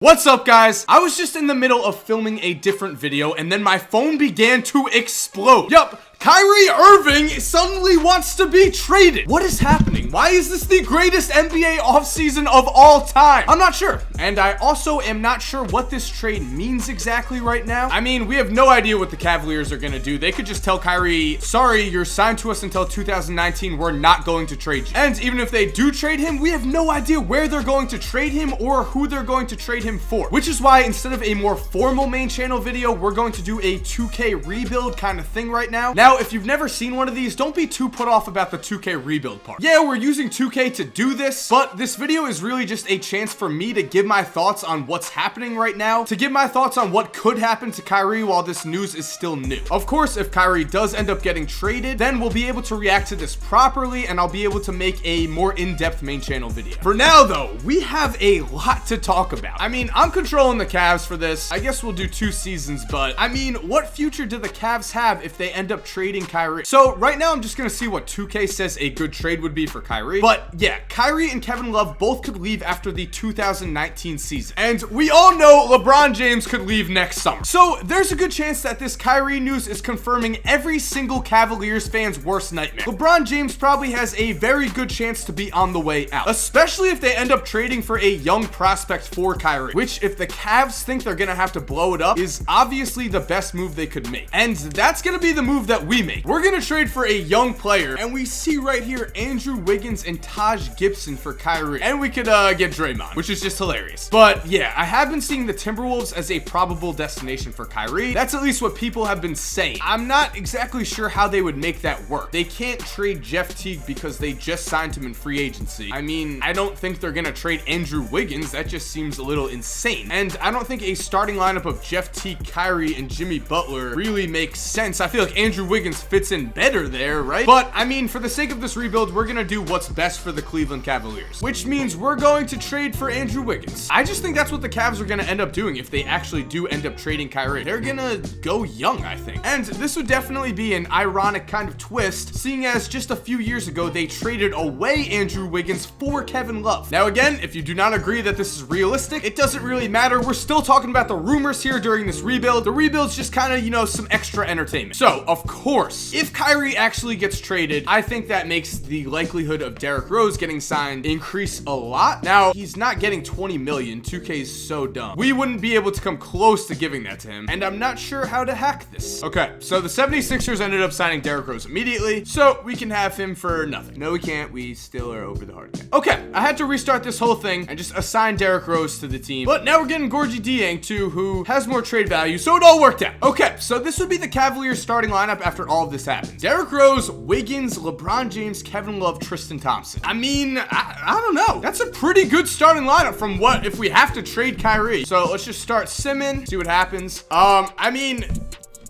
What's up, guys? I was just in the middle of filming a different video and then my phone began to explode. Yup, Kyrie Irving suddenly wants to be traded. What is happening? Why is this the greatest NBA offseason of all time? I'm not sure. And I also am not sure what this trade means exactly right now. I mean, we have no idea what the Cavaliers are gonna do. They could just tell Kyrie, sorry, you're signed to us until 2019. We're not going to trade you. And even if they do trade him, we have no idea where they're going to trade him or who they're going to trade him for. Which is why instead of a more formal main channel video, we're going to do a 2K rebuild kind of thing right now. Now, if you've never seen one of these, don't be too put off about the 2K rebuild part. Yeah, we're using 2K to do this, but this video is really just a chance for me to give my thoughts on what's happening right now, to give my thoughts on what could happen to Kyrie while this news is still new. Of course, if Kyrie does end up getting traded, then we'll be able to react to this properly and I'll be able to make a more in-depth main channel video. For now though, we have a lot to talk about. I mean, I'm controlling the Cavs for this. I guess we'll do 2 seasons, but I mean, what future do the Cavs have if they end up trading Kyrie? So right now I'm just gonna see what 2K says a good trade would be for Kyrie. But yeah, Kyrie and Kevin Love both could leave after the 2019 season. And we all know LeBron James could leave next summer. So there's a good chance that this Kyrie news is confirming every single Cavaliers fan's worst nightmare. LeBron James probably has a very good chance to be on the way out, especially if they end up trading for a young prospect for Kyrie, which if the Cavs think they're gonna have to blow it up is obviously the best move they could make. And that's gonna be the move that we make. We're gonna trade for a young player, and we see right here Andrew Wiggins and Taj Gibson for Kyrie, and we could get Draymond, which is just hilarious. But yeah, I have been seeing the Timberwolves as a probable destination for Kyrie. That's at least what people have been saying. I'm not exactly sure how they would make that work. They can't trade Jeff Teague because they just signed him in free agency. I mean, I don't think they're gonna trade Andrew Wiggins. That just seems a little insane. And I don't think a starting lineup of Jeff Teague, Kyrie, and Jimmy Butler really makes sense. I feel like Andrew Wiggins fits in better there, right? But I mean, for the sake of this rebuild, we're gonna do what's best for the Cleveland Cavaliers, which means we're going to trade for Andrew Wiggins. I just think that's what the Cavs are gonna end up doing if they actually do end up trading Kyrie. They're gonna go young, I think. And this would definitely be an ironic kind of twist, seeing as just a few years ago, they traded away Andrew Wiggins for Kevin Love. Now again, if you do not agree that this is realistic, it doesn't really matter. We're still talking about the rumors here during this rebuild. The rebuild's just kind of, you know, some extra entertainment. So, of course, if Kyrie actually gets traded, I think that makes the likelihood of Derrick Rose getting signed increase a lot. Now, he's not getting 20 million. 2K is so dumb. We wouldn't be able to come close to giving that to him, and I'm not sure how to hack this. Okay, so the 76ers ended up signing Derrick Rose immediately, so we can have him for nothing. No, we can't. We still are over the hard cap. Okay, I had to restart this whole thing and just assign Derrick Rose to the team, but now we're getting Gorgie Dieng too, who has more trade value, so it all worked out. Okay, so this would be the Cavaliers starting lineup after all of this happens. Derrick Rose, Wiggins, LeBron James, Kevin Love, Tristan Thompson. I mean, I don't know. That's a pretty good starting lineup from what if we have to trade Kyrie. So let's just start Simmons, see what happens. I mean,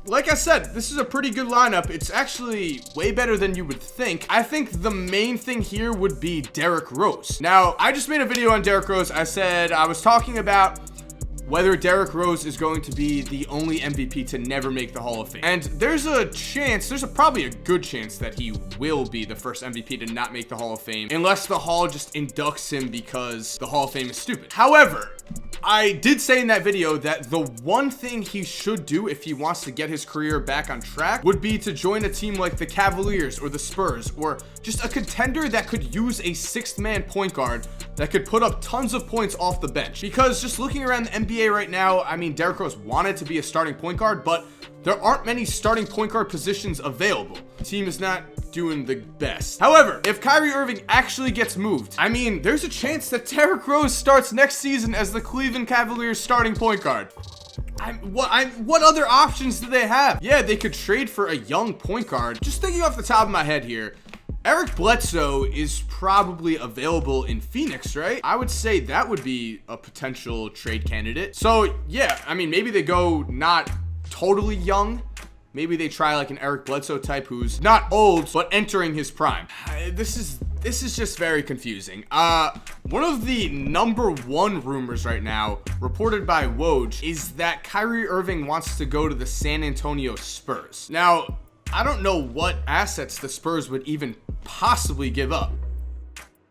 like I said, this is a pretty good lineup. It's actually way better than you would think. I think the main thing here would be Derrick Rose. Now, I just made a video on Derrick Rose. I said I was talking about whether Derrick Rose is going to be the only MVP to never make the Hall of Fame. And there's a chance, probably a good chance that he will be the first MVP to not make the Hall of Fame, unless the Hall just inducts him because the Hall of Fame is stupid. However, I did say in that video that the one thing he should do if he wants to get his career back on track would be to join a team like the Cavaliers or the Spurs, or just a contender that could use a 6th-man point guard that could put up tons of points off the bench. Because just looking around the NBA right now, I mean, Derrick Rose wanted to be a starting point guard, but there aren't many starting point guard positions available. The team is not doing the best. However, if Kyrie Irving actually gets moved, I mean, there's a chance that Derrick Rose starts next season as the Cleveland Cavaliers starting point guard. What other options do they have? Yeah, they could trade for a young point guard. Just thinking off the top of my head here, Eric Bledsoe is probably available in Phoenix, right? I would say that would be a potential trade candidate. So yeah, I mean, maybe they go not totally young. Maybe they try like an Eric Bledsoe type who's not old, but entering his prime. This is just very confusing. One of the #1 rumors right now, reported by Woj, is that Kyrie Irving wants to go to the San Antonio Spurs. Now, I don't know what assets the Spurs would even possibly give up.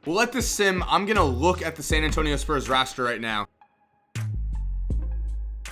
We'll let this sim. I'm gonna look at the San Antonio Spurs roster right now.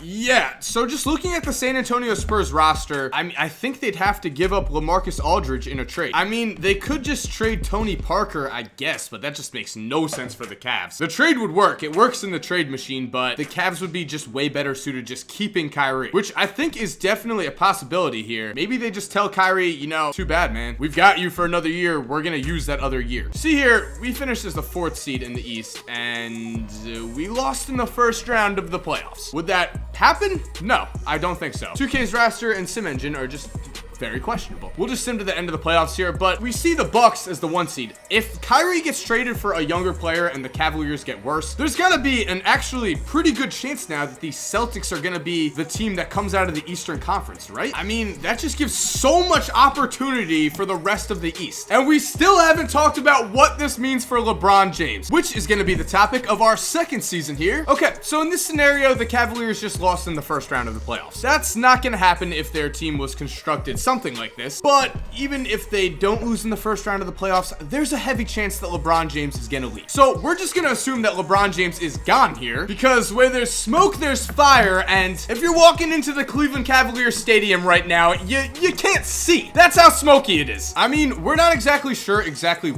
Yeah, so just looking at the San Antonio Spurs roster, I think they'd have to give up LaMarcus Aldridge in a trade. I mean, they could just trade Tony Parker, I guess, but that just makes no sense for the Cavs. The trade would work. It works in the trade machine, but the Cavs would be just way better suited just keeping Kyrie, which I think is definitely a possibility here. Maybe they just tell Kyrie, you know, too bad, man. We've got you for another year. We're gonna use that other year. See here, we finished as the 4th seed in the East, and we lost in the first round of the playoffs. Would that happen? No, I don't think so. 2K's roster and sim engine are just very questionable. We'll just sim to the end of the playoffs here, but we see the Bucks as the 1 seed. If Kyrie gets traded for a younger player and the Cavaliers get worse, there's gonna be an actually pretty good chance now that the Celtics are gonna be the team that comes out of the Eastern Conference, right? I mean, that just gives so much opportunity for the rest of the East. And we still haven't talked about what this means for LeBron James, which is gonna be the topic of our 2nd season here. Okay, so in this scenario, the Cavaliers just lost in the first round of the playoffs. That's not gonna happen if their team was constructed something like this, but even if they don't lose in the first round of the playoffs, there's a heavy chance that LeBron James is gonna leave. So we're just gonna assume that LeBron James is gone here, because where there's smoke, there's fire, and if you're walking into the Cleveland Cavaliers stadium right now, you can't see. That's how smoky it is. I mean, we're not exactly sure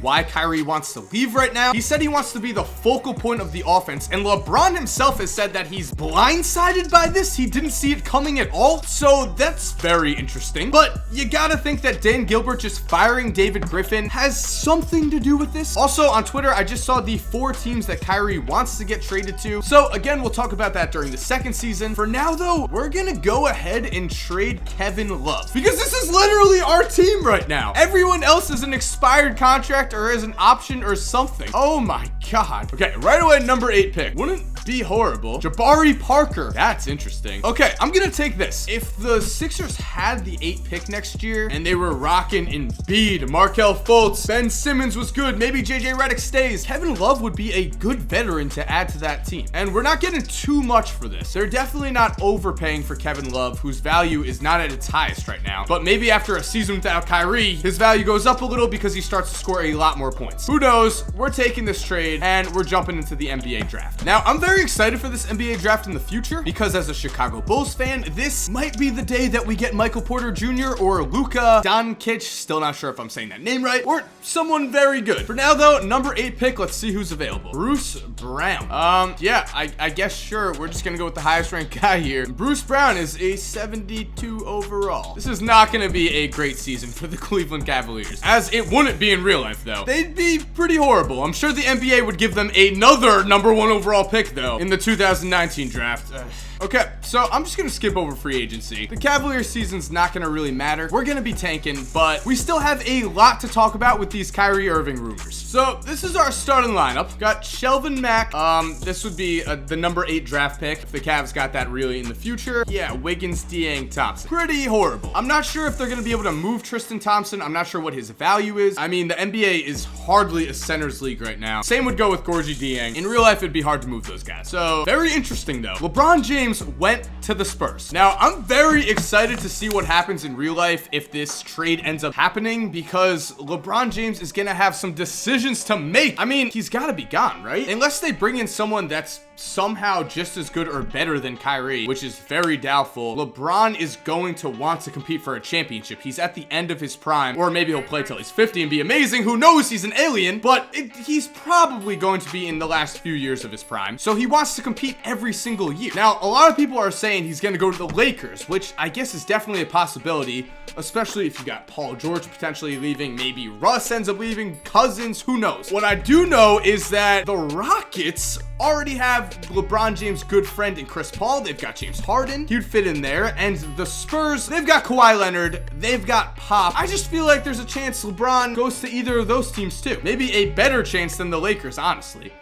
why Kyrie wants to leave right now. He said he wants to be the focal point of the offense, and LeBron himself has said that he's blindsided by this. He didn't see it coming at all, so that's very interesting. But you gotta think that Dan Gilbert just firing David Griffin has something to do with this. Also, on Twitter, I just saw the 4 teams that Kyrie wants to get traded to. So again, we'll talk about that during the 2nd season. For now, though, we're gonna go ahead and trade Kevin Love, because this is literally our team right now. Everyone else is an expired contract or is an option or something. Oh my God. Okay, right away, number 8 pick. Wouldn't be horrible. Jabari Parker. That's interesting. Okay, I'm gonna take this. If the Sixers had the 8 pick next year and they were rocking Embiid, Markelle Fultz, Ben Simmons was good, maybe JJ Redick stays, Kevin Love would be a good veteran to add to that team. And we're not getting too much for this. They're definitely not overpaying for Kevin Love, whose value is not at its highest right now. But maybe after a season without Kyrie, his value goes up a little because he starts to score a lot more points. Who knows? We're taking this trade and we're jumping into the NBA draft. Now, I'm very excited for this NBA draft in the future because as a Chicago Bulls fan, this might be the day that we get Michael Porter Jr. or Luka Doncic, still not sure if I'm saying that name right, or someone very good. For now though, number 8 pick, let's see who's available. Bruce Brown. Yeah, I guess sure, we're just gonna go with the highest ranked guy here. Bruce Brown is a 72 overall. This is not gonna be a great season for the Cleveland Cavaliers, as it wouldn't be in real life though. They'd be pretty horrible. I'm sure the NBA would give them another number 1 overall pick though in the 2019 draft. Okay, so I'm just gonna skip over free agency. The Cavaliers season's not gonna really matter. We're gonna be tanking, but we still have a lot to talk about with these Kyrie Irving rumors. So this is our starting lineup. Got Shelvin Mack. This would be the number 8 draft pick if the Cavs got that really in the future. Yeah, Wiggins, Dieng, Thompson. Pretty horrible. I'm not sure if they're gonna be able to move Tristan Thompson. I'm not sure what his value is. I mean, the NBA is hardly a centers league right now. Same would go with Gorgie Dieng. In real life, it'd be hard to move those guys. So very interesting though. LeBron James went to the Spurs. Now, I'm very excited to see what happens in real life if this trade ends up happening, because LeBron James is gonna have some decisions to make. I mean, he's gotta be gone, right? Unless they bring in someone that's somehow just as good or better than Kyrie, which is very doubtful. LeBron is going to want to compete for a championship. He's at the end of his prime, or maybe he'll play till he's 50 and be amazing. Who knows? He's an alien, but he's probably going to be in the last few years of his prime. So he wants to compete every single year. Now, a lot of people are saying he's going to go to the Lakers, which I guess is definitely a possibility, especially if you got Paul George potentially leaving, maybe Russ ends up leaving, Cousins, who knows? What I do know is that the Rockets already have LeBron James' good friend in Chris Paul. They've got James Harden. He'd fit in there. And the Spurs, they've got Kawhi Leonard. They've got Pop. I just feel like there's a chance LeBron goes to either of those teams too. Maybe a better chance than the Lakers, honestly.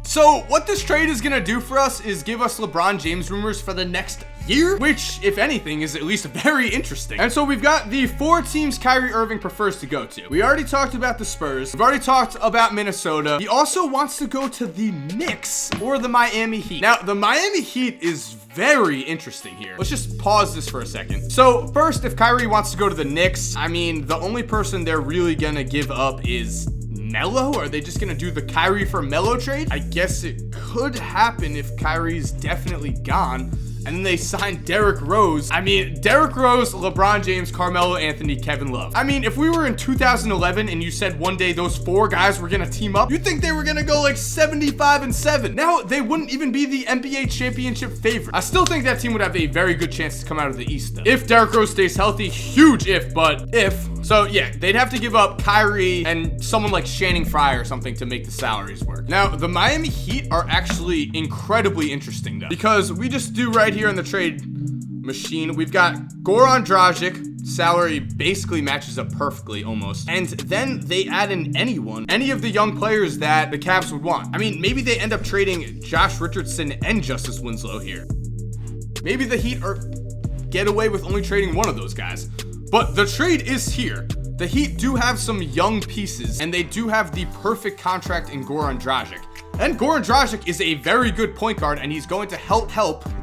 So what this trade is gonna do for us is give us LeBron James rumors for the next year, which, if anything, is at least very interesting. And so we've got the 4 teams Kyrie Irving prefers to go to. We already talked about the Spurs. We've already talked about Minnesota. He also wants to go to the Knicks or the Miami Heat. Now, the Miami Heat is very interesting here. Let's just pause this for a second. So first, if Kyrie wants to go to the Knicks, I mean, the only person they're really gonna give up is Melo? Are they just gonna do the Kyrie for Melo trade? I guess it could happen if Kyrie's definitely gone. And then they signed Derrick Rose. I mean, Derrick Rose, LeBron James, Carmelo Anthony, Kevin Love. I mean, if we were in 2011 and you said one day those 4 guys were gonna team up, you'd think they were gonna go like 75-7. Now they wouldn't even be the NBA championship favorite. I still think that team would have a very good chance to come out of the East though. If Derrick Rose stays healthy, huge if, but if. So yeah, they'd have to give up Kyrie and someone like Channing Frye or something to make the salaries work. Now, the Miami Heat are actually incredibly interesting though, because we just do right here in the trade machine, we've got Goran Dragic. Salary basically matches up perfectly almost. And then they add in any of the young players that the Cavs would want. I mean, maybe they end up trading Josh Richardson and Justice Winslow here. Maybe the Heat get away with only trading one of those guys. But the trade is here. The Heat do have some young pieces, and they do have the perfect contract in Goran Dragic. And Goran Dragic is a very good point guard, and he's going to help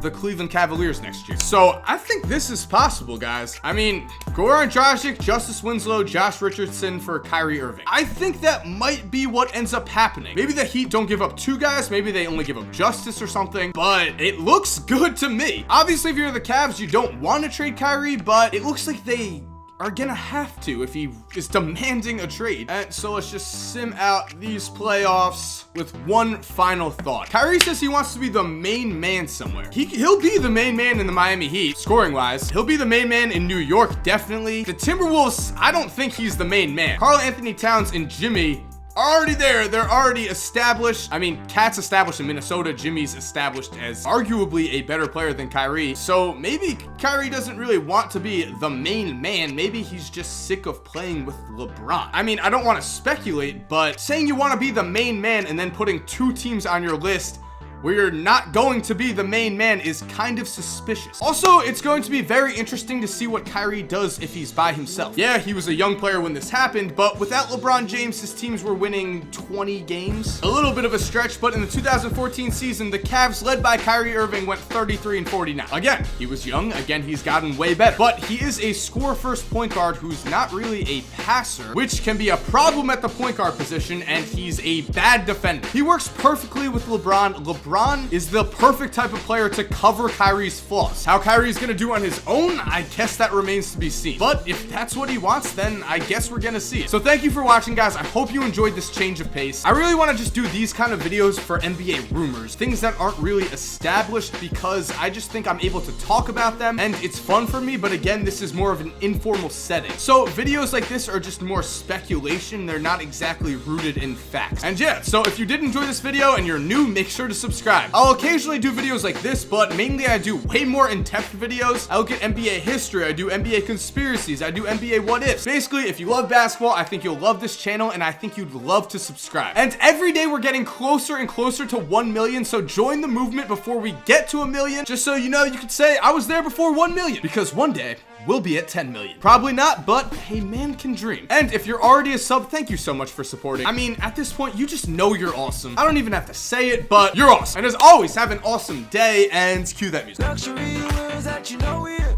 the Cleveland Cavaliers next year. So I think this is possible, guys. I mean, Goran Dragic, Justice Winslow, Josh Richardson for Kyrie Irving. I think that might be what ends up happening. Maybe the Heat don't give up 2 guys. Maybe they only give up Justice or something, but it looks good to me. Obviously, if you're the Cavs, you don't want to trade Kyrie, but it looks like they are gonna have to if he is demanding a trade. And so let's just sim out these playoffs with one final thought. Kyrie says he wants to be the main man somewhere. He'll be the main man in the Miami Heat, scoring wise. He'll be the main man in New York, definitely. The Timberwolves, I don't think he's the main man. Karl Anthony Towns and Jimmy are already there. They're already established. I mean, Cat's established in Minnesota. Jimmy's established as arguably a better player than Kyrie. So maybe Kyrie doesn't really want to be the main man. Maybe he's just sick of playing with LeBron. I mean, I don't want to speculate, but saying you want to be the main man and then putting 2 teams on your list where you're not going to be the main man is kind of suspicious. Also, it's going to be very interesting to see what Kyrie does if he's by himself. Yeah, he was a young player when this happened, but without LeBron James, his teams were winning 20 games. A little bit of a stretch, but in the 2014 season, the Cavs led by Kyrie Irving went 33-49. Again, he was young. Again, he's gotten way better, but he is a score-first point guard who's not really a passer, which can be a problem at the point guard position, and he's a bad defender. He works perfectly with LeBron. LeBron is the perfect type of player to cover Kyrie's flaws. How Kyrie's gonna do on his own, I guess that remains to be seen. But if that's what he wants, then I guess we're gonna see it. So thank you for watching, guys. I hope you enjoyed this change of pace. I really want to just do these kind of videos for NBA rumors, things that aren't really established, because I just think I'm able to talk about them and it's fun for me. But again, this is more of an informal setting. So videos like this are just more speculation. They're not exactly rooted in facts. And yeah, so if you did enjoy this video and you're new, make sure to subscribe. I'll occasionally do videos like this, but mainly I do way more in-depth videos. I look at NBA history, I do NBA conspiracies, I do NBA what ifs. Basically, if you love basketball, I think you'll love this channel, and I think you'd love to subscribe. And every day we're getting closer and closer to 1 million, so join the movement before we get to 1 million. Just so you know, you could say I was there before 1 million, because one day we'll be at 10 million. Probably not, but a man can dream. And if you're already a sub, thank you so much for supporting. I mean, at this point, you just know you're awesome. I don't even have to say it, but you're awesome. And as always, have an awesome day, and cue that music. Luxury words that you know it.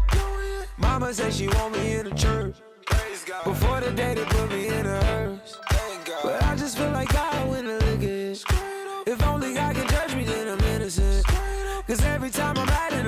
Mama said she want me in the church. Before the day they put me in a hearse. But I just feel like God when the liquor is. If only God can judge me, then I'm innocent. Cause every time I'm riding up